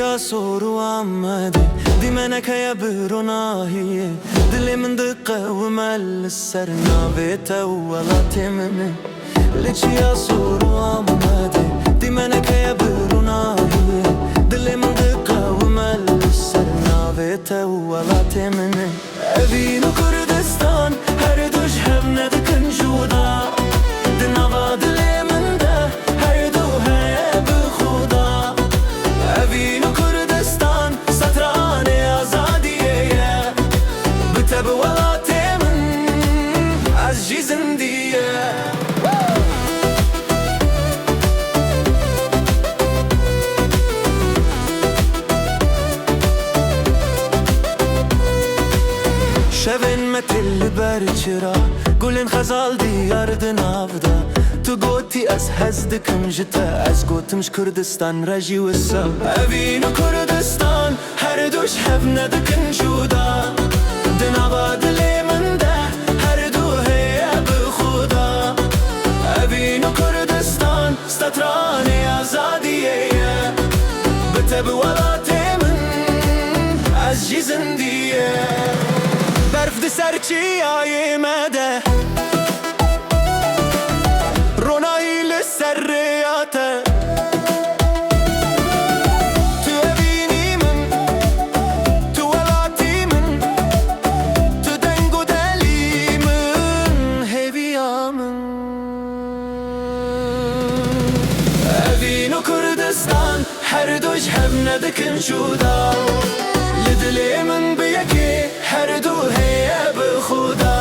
لچیا سورو آمده دی منک یا بروناهیه دلی من دقه و مل سرنا بیتا ولات منه لچیا سورو آمده دی منک یا بروناهیه دلی من دقه و مل سرنا بیتا ولات منه اوین و کردستان هر دوش هم ندکن جودا دنوا دلی من ده هر دو هب خدا اوین و کردستان ستران آزادیه بتب ولات من از جی زندیه شبین متل برچرا گلن خزال دیار دنافدا تو گوتی از هزدکم جتا از گوتمش کردستان رجی وسا اوین و کردستان هر دوش هف ندکن جودا دنابا دلی من ده هر دو هیب خدا اوین و کردستان ستران آزادیه بتب ولات من از جی زندیه برف دی سرچی آیه مده رونایی لسر ریاته تو اوینی من تو ولاتی من تو دنگ و دلی من هیویا من اوین و کردستان هر دوش هم ندکن جودا لدلی من بیکی هر دو هیب خدا